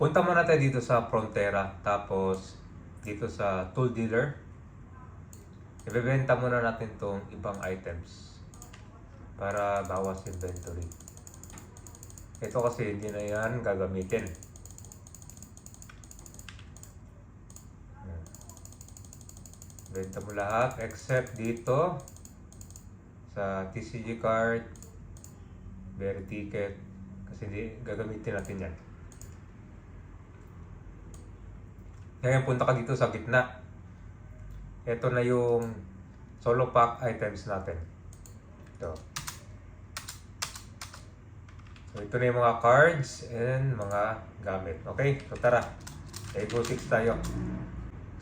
Punta muna tayo dito sa Frontera, tapos dito sa tool dealer. Ibebenta muna natin tong ibang items para bawas inventory. Ito kasi hindi na yan gagamitin. Benta mo lahat except dito sa TCG card, Berry ticket, kasi hindi gagamitin natin yan. Ngayon punta ka dito sa gitna. Ito na yung solo pack items natin. Ito. So ito na yung mga cards and mga gamit. Okay? So tara. Ego 6 tayo.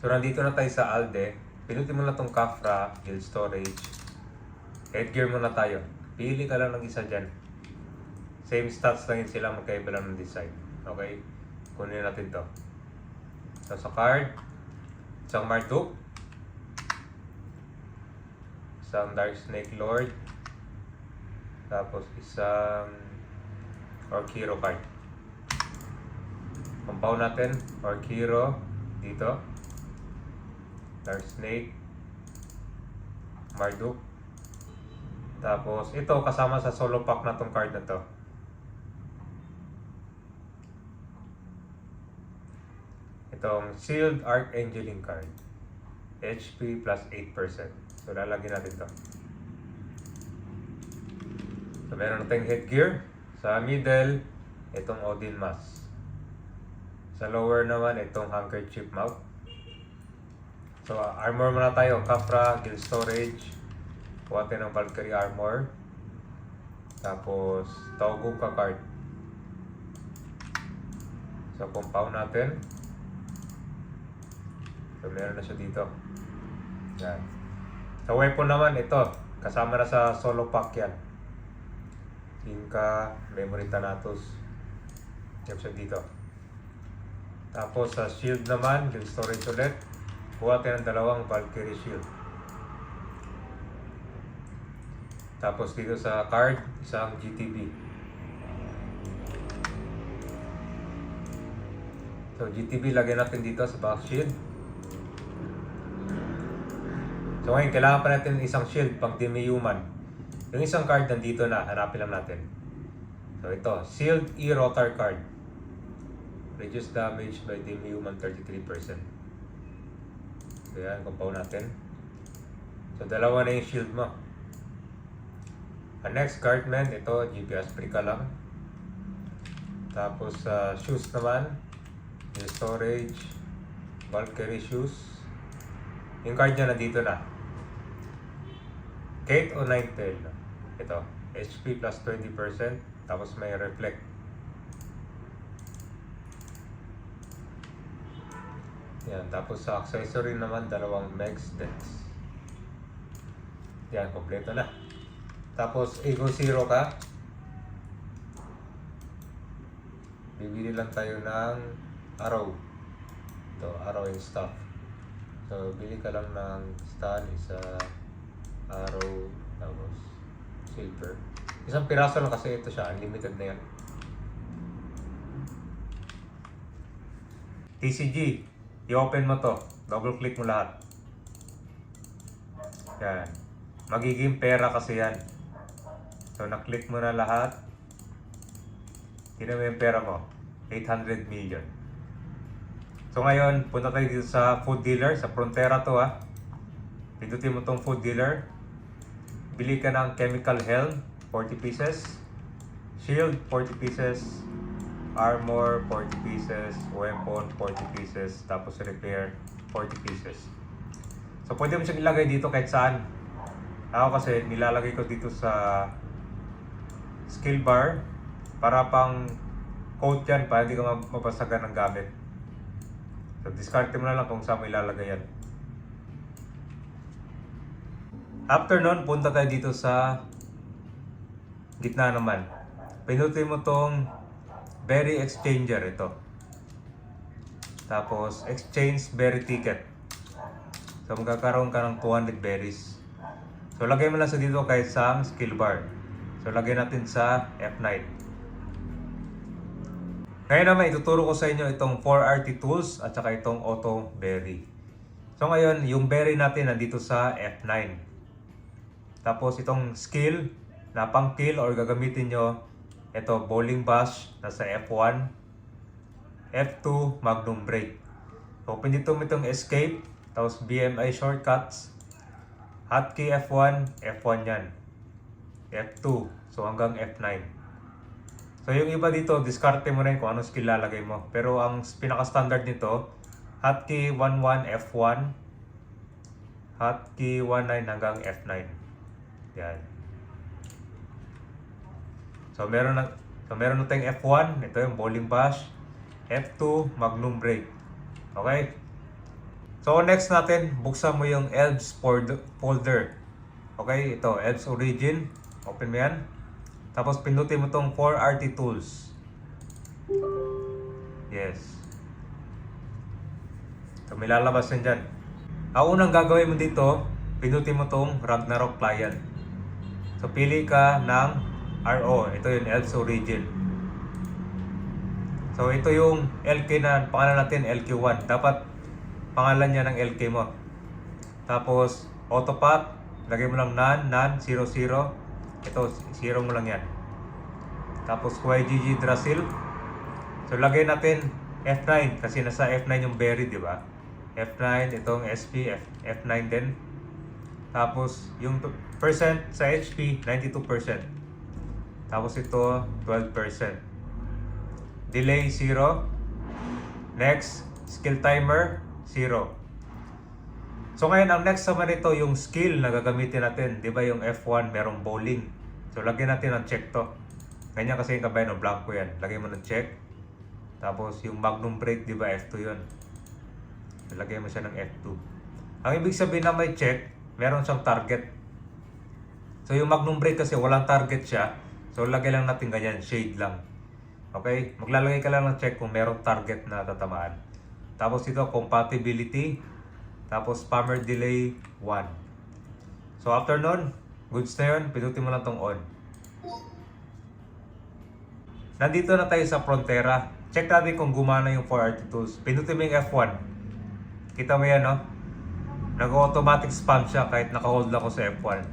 So nandito na tayo sa Alde. Pinutin mo na itong Kafra, Guild Storage. Headgear muna tayo. Pili ka lang ng isa dyan. Same stats lang yun sila, magkaiba lang ng design. Okay? Kunin natin to. So sa card, isang Marduk, isang Dark Snake Lord, tapos isang Orkiro card. Compound natin, Orkiro dito, Dark Snake, Marduk, tapos ito kasama sa solo pack na tong card na to. Itong Sealed Archangeling card. HP plus 8%. So lalagyan natin to. So meron natin headgear. Sa middle, itong Odin Mask. Sa lower naman, itong handkerchief mount. So armor muna tayo. Kafra, Guild Storage. Kuha tayo ng Valkyrie armor. Tapos Togugka card. So compound natin. So meron na siya dito. Yan. Sa weapon naman, ito. Kasama na sa solo pack yan. Inka, Memory Thanatos. Yan siya dito. Tapos sa shield naman, Guild Storage ulit. Kuha tayo ng dalawang Valkyrie shield. Tapos dito sa card, isang GTB. So GTB lagyan natin dito sa back shield. So ngayon, kailangan pa natin isang shield pang Demi-Human. Yung isang card nandito na, hanapin lang natin. So ito, Sealed E-Rotar card. Reduce damage by Demi-Human 33%. So yan, compound natin. So dalawa na yung shield mo. Ang next card man, ito, GPS Prika lang. Tapos shoes naman, yung storage, Valkyrie shoes. Yung card niya nandito na. Kate o Ninetale. Ito, HP plus 20%. Tapos may reflect. Yan, tapos sa accessory naman, dalawang Megs decks. Yan, kompleto na. Tapos, Ego 0 ka. Bibili lang tayo ng arrow. Ito, arrow and stuff. So, bili ka lang ng stand, isa, arrow, tapos silver. Isang piraso lang kasi ito siya, unlimited na yan. TCG, i-open mo to. Double click mo lahat. Yan. Magiging pera kasi yan. So, na-click mo na lahat. Tignan mo yung pera mo. 800 million. So, ngayon, punta tayo dito sa food dealer. Sa Frontera to ha. Pindutin mo tong food dealer. Bili ka ng Chemical Helm, 40 pieces. Shield, 40 pieces. Armor, 40 pieces. Weapon, 40 pieces. Tapos repair, 40 pieces. So, pwede mo siyang ilagay dito kahit saan. Ako kasi nilalagay ko dito sa skill bar para pang coat yan para hindi ka mabasagan ng gamit. So, discard mo na lang kung saan mo ilalagay yan. After nun, punta tayo dito sa gitna naman. Pinutin mo tong Berry Exchanger ito. Tapos, Exchange Berry Ticket. So, magkakaroon ka ng 200 berries. So, lagay mo lang sa dito kahit sa skill bar. So, lagay natin sa F9. Ngayon naman, ituturo ko sa inyo itong 4RT tools at saka itong auto berry. So ngayon, yung berry natin nandito sa F9. Tapos itong skill na pang kill or gagamitin nyo, ito bowling bash nasa F1, F2 magnum break. So pindutin mo itong escape, tapos BMI shortcuts, hotkey F1, F1 yan, F2, so hanggang F9. So yung iba dito, diskarte mo rin kung anong skill lalagay mo. Pero ang pinaka-standard nito, hotkey 11 F1, hotkey 19 hanggang F9. Yan. So meron na tayong F1, ito yung bowling bash, F2 magnum break. Okay? So next natin, buksan mo yung ELBS folder. Okay, ito ELBS origin. Open mo yan. Tapos pindutin mo tong 4RT tools. Yes. So may lalabas yan dyan. Ang unang gagawin mo dito, pindutin mo tong Ragnarok client. So pili ka ng RO. Ito yung ELBS origin. So ito yung LK na pangalan natin, LK1. Dapat pangalan niya ng LK mo. Tapos autopath, lagay mo lang nan 00. Ito 0 mo lang yan. Tapos YGG Drasil. So lagay natin F9 kasi nasa F9 yung berry, di ba? F9 itong SP F9 din. Tapos yung percent sa HP 92%. Tapos ito 12%. Delay 0. Next, skill timer 0. So ngayon ang next naman ito yung skill na gagamitin natin. Di ba yung F1 merong bowling. So lagyan natin ng check to. Ganyan kasi yung kabayan, blanco yan. Lagyan mo ng check. Tapos yung magnum break, di ba F2 yun. So, lagyan mo siya ng F2. Ang ibig sabihin na may check, meron siyang target. So yung magnum break kasi walang target siya. So lagay lang natin ganyan, shade lang. Okay? Maglalagay ka lang ng check kung merong target na tatamaan. Tapos ito, compatibility. Tapos spammer delay 1. So after nun, goods na yun, pindutin mo lang tong on. Nandito na tayo sa Frontera. Check natin kung gumana yung 4RT tools. Pindutin mo yung F1. Kita mo yan, no? Nag-automatic spam siya kahit naka-hold ako sa F1.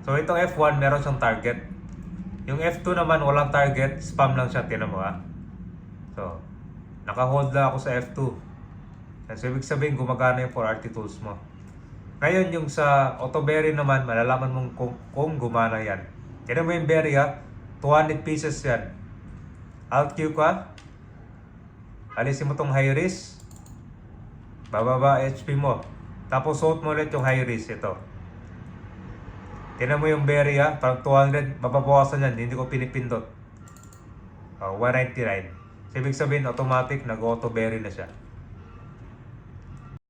So itong F1, meron siyang target. Yung F2 naman, walang target. Spam lang siya, tinan mo ha. So, naka-hold lang ako sa F2. So, ibig sabihin, gumagana yung 4RT tools mo. Ngayon, yung sa auto berry naman, malalaman mong kung gumana yan. Tinan mo yung berry ha. 200 pieces yan. Alt Q ka. Alisin mo tong high risk. Bababa HP mo. Tapos suot mo ulit yung high risk. Ito. Tinan mo yung berry ha. Parang 200. Mababawasan yan. Hindi ko pinipindot. 199. So, ibig sabihin automatic nag-auto berry na siya.